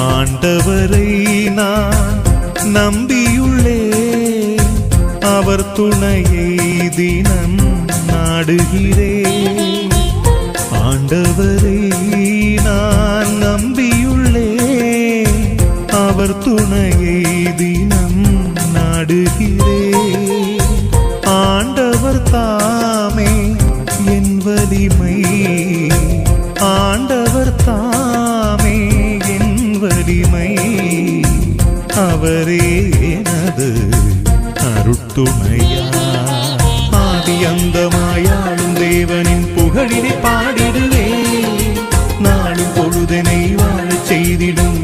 ஆண்டவரை நான் நம்பியுள்ளேன், அவர் துணையை தினம் நாடுகிறேன். ஆண்டவரை நான் நம்பியுள்ளேன், அவர் துணையை தினம் நாடுகிறேன். ஆண்டவர் தாமே என் வலிமை, ஆண்டவர் தாமே என் வலிமை, அவரே எனது அருட்துணையா. ஆதி அந்தமாயாளும் தேவனின் புகழினை பாடிடுவே, நாளும் பொழுதனை வாழச் செய்திடும்